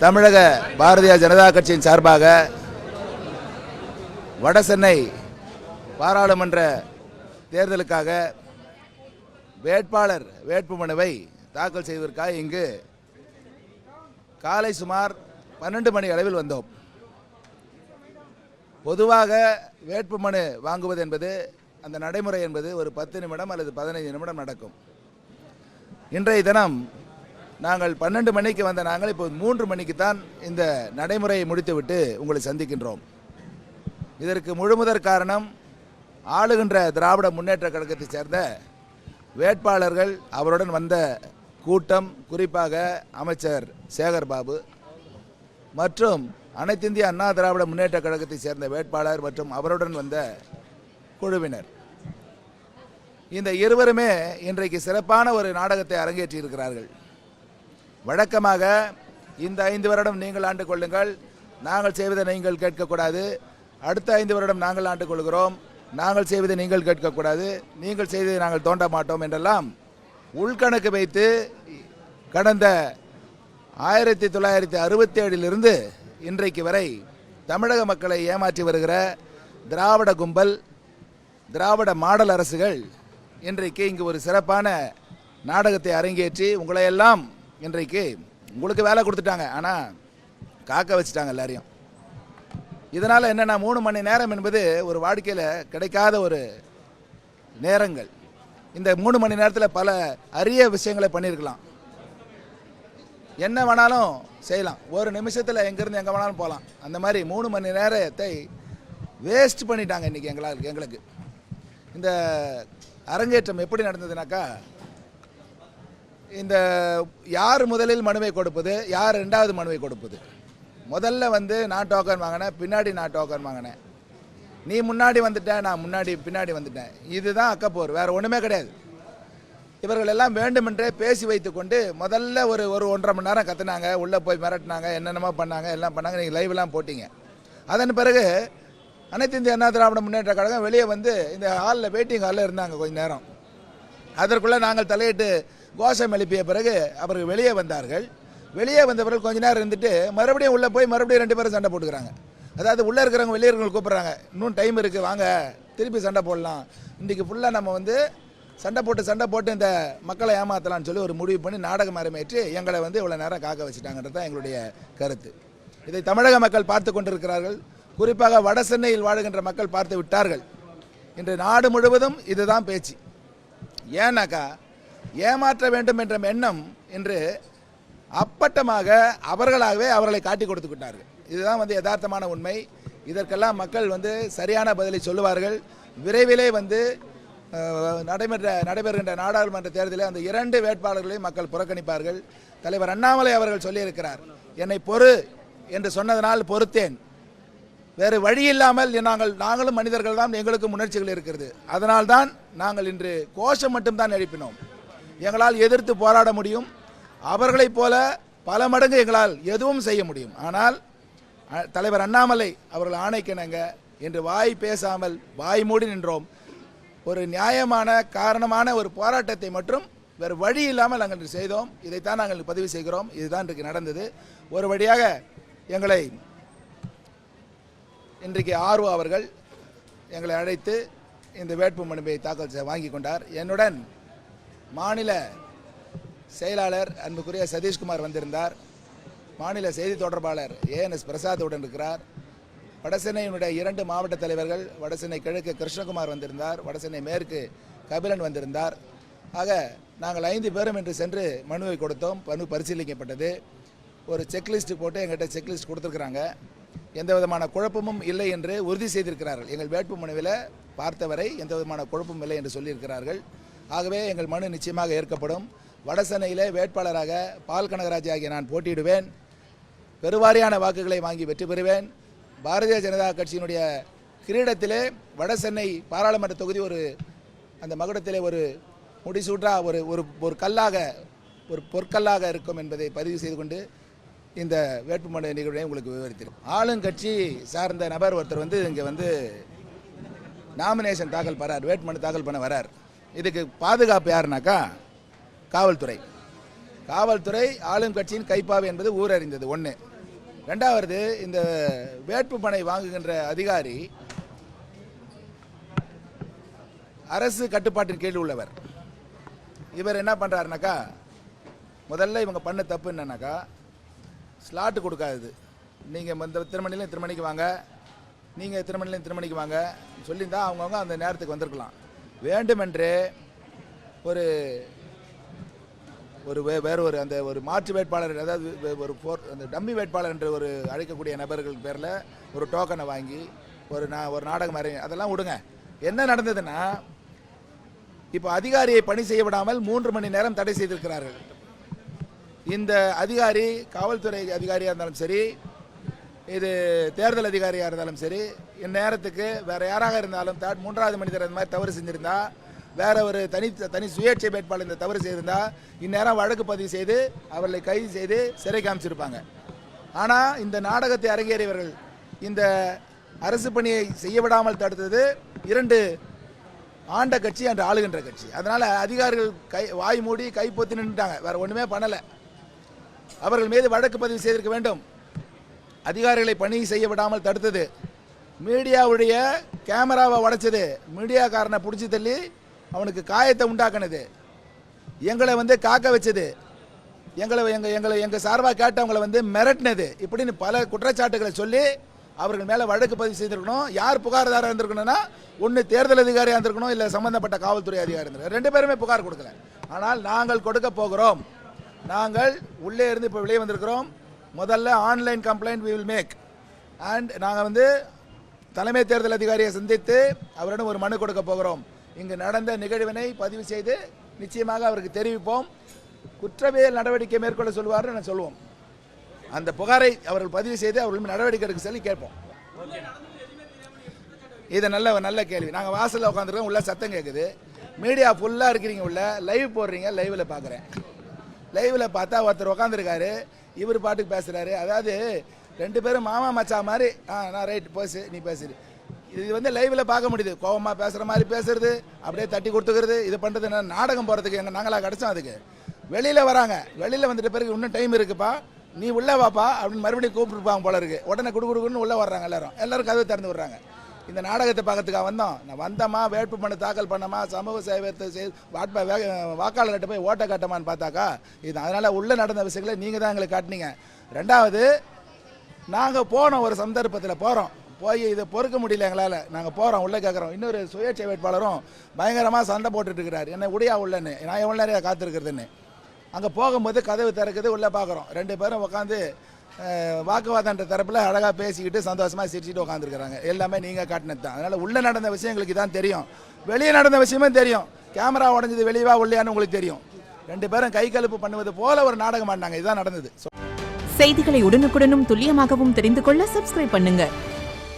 தமிழக பாரதிய ஜனதா கட்சியின் சார்பாக வடசென்னை பாராளுமன்ற தேர்தலுக்காக வேட்பாளர் வேட்புமனுவை தாக்கல் செய்வதற்காக இங்கு காலை சுமார் 12 மணி அளவில் வந்தோம். பொதுவாக வேட்புமனு வாங்குவது என்பது அந்த நடைமுறை என்பது ஒரு 10 நிமிடம் அல்லது 15 நிமிடம் நடக்கும். இன்றைய தினம் நாங்கள் 12 மணிக்கு வந்த நாங்கள் இப்போ 3 மணிக்கு தான் இந்த நடைமுறையை முடித்துவிட்டு உங்களை சந்திக்கின்றோம். இதற்கு முழுமுதற் காரணம் ஆளுகின்ற திராவிட முன்னேற்ற கழகத்தைச் சேர்ந்த வேட்பாளர்கள், அவருடன் வந்த கூட்டம், குறிப்பாக அமைச்சர் சேகர் பாபு மற்றும் அனைத்திந்திய அண்ணா திராவிட முன்னேற்ற கழகத்தைச் சேர்ந்த வேட்பாளர் மற்றும் அவருடன் வந்த குழுவினர். இந்த இருவருமே இன்றைக்கு சிறப்பான ஒரு நாடகத்தை அரங்கேற்றி இருக்கிறார்கள். வழக்கமாக இந்த 5 வருடம் நீங்கள் ஆண்டு கொள்ளுங்கள், நாங்கள் செய்வதை நீங்கள் கேட்கக்கூடாது, அடுத்த 5 வருடம் நாங்கள் ஆண்டு கொள்கிறோம், நாங்கள் செய்வதை நீங்கள் கேட்கக்கூடாது, நீங்கள் செய்வதை நாங்கள் தோண்ட மாட்டோம் என்றெல்லாம் உள்கணக்கு வைத்து கடந்த 1967 இன்றைக்கு வரை தமிழக மக்களை ஏமாற்றி வருகிற திராவிட கும்பல், திராவிட மாடல் அரசுகள் இன்றைக்கு இங்கு ஒரு சிறப்பான நாடகத்தை அரங்கேற்றி உங்களையெல்லாம் இன்றைக்கு உங்களுக்கு வேலை கொடுத்துட்டாங்க, ஆனால் காக்க வச்சுட்டாங்க எல்லாரையும். இதனால் என்னென்னா 3 மணி நேரம் என்பது ஒரு வாழ்க்கையில் கிடைக்காத ஒரு நேரங்கள். இந்த 3 மணி நேரத்தில் பல அரிய விஷயங்களை பண்ணியிருக்கலாம், என்ன வேணாலும் செய்யலாம், ஒரு நிமிஷத்தில் எங்கேருந்து எங்கே வேணாலும் போகலாம். அந்த மாதிரி 3 மணி நேரத்தை வேஸ்ட் பண்ணிட்டாங்க இன்றைக்கி எங்களுக்கு. இந்த அரங்கேற்றம் எப்படி நடந்ததுனாக்கா, இந்த யார் முதலில் மனுவை கொடுப்பது, யார் 2வது மனுவை கொடுப்பது, முதல்ல நான் டோக்கன் வாங்கினேன், பின்னாடி நான் டோக்கன் வாங்கினேன், நீ முன்னாடி வந்துட்டேன், நான் பின்னாடி வந்துட்டேன், இதுதான் அக்கப்போர், வேறு ஒன்றுமே கிடையாது. இவர்கள் எல்லாம் வேண்டுமென்றே பேசி வைத்து கொண்டு முதல்ல ஒரு 1.5 மணி நேரம் கத்துனாங்க, உள்ளே போய் மிரட்டினாங்க, என்னென்னமோ பண்ணாங்க, எல்லாம் பண்ணாங்க. நீங்கள் லைவ்லாம் போட்டிங்க. அதன் பிறகு அனைத்து இந்திய அண்ணா திராவிட முன்னேற்ற கழகம் வெளியே வந்து இந்த ஹாலில், வெயிட்டிங் ஹாலில் இருந்தாங்க கொஞ்ச நேரம். அதற்குள்ளே நாங்கள் தலையிட்டு கோஷம் எழுப்பிய பிறகு அவர்கள் வெளியே வந்தார்கள். வெளியே வந்த பிறகு கொஞ்ச நேரம் இருந்துட்டு மறுபடியும் உள்ளே போய் மறுபடியும் 2 பேரும் சண்டை போட்டுக்கிறாங்க. அதாவது உள்ளே இருக்கிறவங்க வெளியே இருக்கிறவங்க கூப்பிட்றாங்க, இன்னும் டைம் இருக்குது, வாங்க திருப்பி சண்டை போடலாம், இன்றைக்கி ஃபுல்லாக நம்ம சண்டை போட்டு இந்த மக்களை ஏமாற்றலாம்னு சொல்லி ஒரு முடிவு பண்ணி நாடகம் அரங்கேற்றி எங்களை இவ்வளோ நேரம் காக்க வச்சுட்டாங்கன்றது தான் எங்களுடைய கருத்து. இதை தமிழக மக்கள் பார்த்து கொண்டிருக்கிறார்கள். குறிப்பாக வட சென்னையில் வாழுகின்ற மக்கள் பார்த்து விட்டார்கள். இன்று நாடு முழுவதும் இதுதான் பேச்சு. ஏன்னாக்கா, ஏமாற்ற வேண்டும் என்ற எண்ணம் இன்று அப்பட்டமாக அவர்களாகவே அவர்களை காட்டி கொடுத்து விட்டார்கள். இதுதான் யதார்த்தமான உண்மை. இதற்கெல்லாம் மக்கள் சரியான பதிலை சொல்லுவார்கள். விரைவிலே நடைபெறுகின்ற நாடாளுமன்ற தேர்தலில் அந்த 2 வேட்பாளர்களையும் மக்கள் புறக்கணிப்பார்கள். தலைவர் அண்ணாமலை அவர்கள் சொல்லியிருக்கிறார், என்னை பொறு என்று சொன்னதனால் பொறுத்தேன், வேறு வழி இல்லாமல் நாங்களும் மனிதர்கள் தான், எங்களுக்கும் உணர்ச்சிகள் இருக்கிறது, அதனால்தான் நாங்கள் இன்று கோஷம் மட்டும்தான் எழுப்பினோம். எங்களால் எதிர்த்து போராட முடியும், அவர்களைப் போல பல மடங்கு எங்களால் எதுவும் செய்ய முடியும். ஆனால் தலைவர் அண்ணாமலை அவர்கள் ஆணைக்கிணங்க இன்று வாய் பேசாமல் வாய் மூடி நின்றோம். ஒரு நியாயமான காரணமான ஒரு போராட்டத்தை மற்றும் வேறு வழி இல்லாமல் நாங்கள் செய்தோம். இதைத்தான் நாங்கள் பதிவு செய்கிறோம். இதுதான் இன்றைக்கு நடந்தது. ஒரு வழியாக எங்களை இன்றைக்கு ஆர்வ அவர்கள் எங்களை அழைத்து இந்த வேட்புமனுவை தாக்கல் வாங்கி கொண்டார். என்னுடன் மாநில செயலாளர் அன்புக்குரிய சதீஷ்குமார் வந்திருந்தார். மாநில செய்தி தொடர்பாளர் ANS பிரசாத் உடன் இருக்கிறார். வடசென்னையினுடைய 2 மாவட்ட தலைவர்கள், வடசென்னை கிழக்கு கிருஷ்ணகுமார் வந்திருந்தார், வடசென்னை மேற்கு கபிலன் வந்திருந்தார். ஆக நாங்கள் 5 பேரும் இன்று சென்று மனுவை கொடுத்தோம். மனு பரிசீலிக்கப்பட்டது. ஒரு செக்லிஸ்ட் போட்டு எங்கள்கிட்ட செக்லிஸ்ட் கொடுத்துருக்குறாங்க. எந்த விதமான குழப்பமும் இல்லை என்று உறுதி செய்திருக்கிறார்கள். எங்கள் வேட்பு மனுவில் பார்த்தவரை எந்த விதமான குழப்பமும் இல்லை என்று சொல்லியிருக்கிறார்கள். ஆகவே எங்கள் மனு நிச்சயமாக ஏற்கப்படும். வடசென்னையிலே வேட்பாளராக பால் கனகராஜ் ஆகிய நான் போட்டியிடுவேன். பெருவாரியான வாக்குகளை வாங்கி வெற்றி பெறுவேன். பாரதிய ஜனதா கட்சியினுடைய கிரீடத்திலே வடசென்னை பாராளுமன்ற தொகுதி அந்த மகுடத்திலே ஒரு முடிசூற்றா ஒரு கல்லாக, ஒரு பொற்கல்லாக இருக்கும் என்பதை பதிவு செய்து கொண்டு இந்த வேட்புமனு நிகழ்வை உங்களுக்கு விவரித்தேன். ஆளுங்கட்சி சார்ந்த நபர் ஒருத்தர் இங்கே நாமினேஷன் தாக்கல் பண்ணார், வேட்புமனு தாக்கல் பண்ண வரார். இதுக்கு பாதுகாப்பு யாருனாக்கா காவல்துறை. காவல்துறை ஆளும் கட்சியின் கைப்பாவை என்பது ஊரறிந்தது ஒன்று. ரெண்டாவது, இந்த வேட்பு மனை வாங்குகின்ற அதிகாரி அரசு கட்டுப்பாட்டின் கீழ் உள்ளவர். இவர் என்ன பண்ணுறாருனாக்கா, முதல்ல இவங்க பண்ண தப்பு என்னன்னாக்கா, ஸ்லாட்டு கொடுக்காது. நீங்கள் இந்த திருமணிலையும் இத்தனை மணிக்கு வாங்க, நீங்கள் திருமணிலையும் இத்தனை மணிக்கு வாங்க சொல்லியிருந்தால் அவங்கவுங்க அந்த நேரத்துக்கு வந்திருக்கலாம். வேண்டுமென்று ஒரு ஒரு வேறு ஒரு அந்த ஒரு மாற்று வேட்பாளர், அதாவது ஒரு அந்த டம்மி வேட்பாளர் என்று ஒரு அழைக்கக்கூடிய நபர்கள் பேரில் ஒரு டோக்கனை வாங்கி ஒரு நாடகம் அறி அதெல்லாம் விடுங்க. என்ன நடந்ததுன்னா, இப்போ அதிகாரியை பணி செய்ய விடாமல் 3 மணி நேரம் தடை செய்திருக்கிறார்கள். இந்த அதிகாரி காவல்துறை அதிகாரியாக இருந்தாலும் சரி, இது தேர்தல் அதிகாரியாக இருந்தாலும் சரி, இந்நேரத்துக்கு வேறு யாராக இருந்தாலும் 3வது மனிதர் இந்த மாதிரி தவறு செஞ்சுருந்தா, வேற ஒரு தனி சுயேட்சை வேட்பாளர் இந்த தவறு செய்திருந்தா இந்நேரம் வழக்கு பதிவு செய்து அவர்களை கைது செய்து சிறை காமிச்சிருப்பாங்க. ஆனால் இந்த நாடகத்தை அரங்கேறியவர்கள் இந்த அரசு பணியை செய்ய விடாமல் தடுத்தது 2 ஆண்ட கட்சி அன்று ஆளுகின்ற கட்சி. அதனால் அதிகாரிகள் வாய் மூடி கைப்பொத்தி நின்றுட்டாங்க, வேற ஒன்றுமே பண்ணலை. அவர்கள் மீது வழக்கு பதிவு செய்திருக்க வேண்டும். அதிகாரிகளை பணி செய்ய விடாமல் தடுத்தது, மீடியாவுடைய கேமராவை உடைச்சது, மீடியாக்காரனை பிடிச்சி தள்ளி அவனுக்கு காயத்தை உண்டாக்குனது, எங்களை காக்க வச்சது, எங்கள் சார்பாக கேட்டவங்களை மிரட்டினது, இப்படின்னு பல குற்றச்சாட்டுகளை சொல்லி அவர்கள் மேலே வழக்கு பதிவு செய்திருக்கணும். யார் புகார்தாராக இருந்திருக்கணும்னா, ஒன்று தேர்தல் அதிகாரியாக இருந்திருக்கணும், இல்லை சம்பந்தப்பட்ட காவல்துறை அதிகாரி இருந்திருக்கணும். 2 பேருமே புகார் கொடுக்கல. ஆனால் நாங்கள் கொடுக்க போகிறோம். நாங்கள் உள்ளே இருந்து இப்போ வெளியே வந்திருக்கிறோம். முதல்ல online complaint we will make and நாங்கள் தலைமை தேர்தல் அதிகாரியை சந்தித்து அவரிடம் ஒரு மனு கொடுக்க போகிறோம். இங்கு நடந்த நிகழ்வினை பதிவு செய்து நிச்சயமாக அவருக்கு தெரிவிப்போம். குற்றவியல் நடவடிக்கை மேற்கொள்ள சொல்வார் நான் சொல்லுவோம். அந்த புகாரை அவர்கள் பதிவு செய்து அவர்கள் நடவடிக்கை எடுக்க சொல்லி கேட்போம். இது நல்ல கேள்வி. நாங்கள் வாசலில் உட்காந்துருக்கோம், உள்ள சத்தம் கேட்குது, மீடியா ஃபுல்லாக இருக்கிறீங்க, உள்ள லைவ் போடுறீங்க. லைவில் பார்க்குறேன். லைவில் பார்த்தா ஒருத்தர் உட்காந்துருக்காரு, இவர் பாட்டுக்கு பேசுகிறாரு. அதாவது 2 பேரும் மாமா மச்சா மாதிரி, நான் ரைட் பேசு, நீ பேசுது. இது லைவில் பார்க்க முடியுது. கோபமாக பேசுகிற மாதிரி பேசுறது, அப்படியே தட்டி கொடுத்துக்கிறது, இது பண்ணுறது. நாடகம் போகிறதுக்கு நாங்களாக கிடச்சோம். அதுக்கு வெளியில் வராங்க. வெளியில் வந்துட்ட பிறகு இன்னும் டைம் இருக்குப்பா, நீ உள்ளே வாப்பா அப்படின்னு மறுபடியும் கூப்பிட்டுருப்பாங்க போல இருக்கு. உடனே குடுக்குன்னு உள்ளே வர்றாங்க. எல்லாரும் கதவை திறந்து விடுறாங்க. இந்த நாடகத்தை பார்க்கறதுக்காக வந்தோம். நான் வந்தோமா, வேட்பு மனு தாக்கல் பண்ணமா, சமூக சேவத்தை வாக்காளர்கிட்ட போய் ஓட்டை காட்டமான்னு பார்த்தாக்கா இது. அதனால் உள்ளே நடந்த விஷயங்களை நீங்கள் தான் எங்களுக்கு காட்டினீங்க. 2வது, நாங்கள் போனோம், ஒரு சந்தர்ப்பத்தில் போகிறோம், போய் இதை பொறுக்க முடியல எங்களால். நாங்கள் போகிறோம், உள்ளே கேட்குறோம். இன்னொரு சுயேட்சை வேட்பாளரும் பயங்கரமாக சண்டை போட்டுட்டு இருக்கிறார், என்ன உடையா உள்ளன்னு, நான் எவ்வளோ நேரம் காத்திருக்கிறதுன்னு. அங்கே போகும்போது கதவு திறக்குது, உள்ளே பார்க்குறோம். 2 பேரும் உட்காந்து வாக்குவாதன்ற தரப்பில் அழகாக பேசிக்கிட்டு சந்தோஷமாக சிரிச்சுட்டு உட்காந்துருக்குறாங்க. எல்லாமே நீங்கள் காட்டினது தான். அதனால் உள்ளே நடந்த விஷயம் எங்களுக்கு தான் தெரியும், வெளியே நடந்த விஷயமும் தெரியும். கேமரா உடஞ்சது வெளியவா உள்ளையான்னு உங்களுக்கு தெரியும். 2 பேரும் கை கலப்பு பண்ணுவது போல ஒரு நாடகம் ஆடினாங்க. இதுதான் நடந்தது. செய்திகளை உடனுக்குடனும் துல்லியமாகவும் தெரிந்து கொள்ள சப்ஸ்கிரைப் பண்ணுங்க.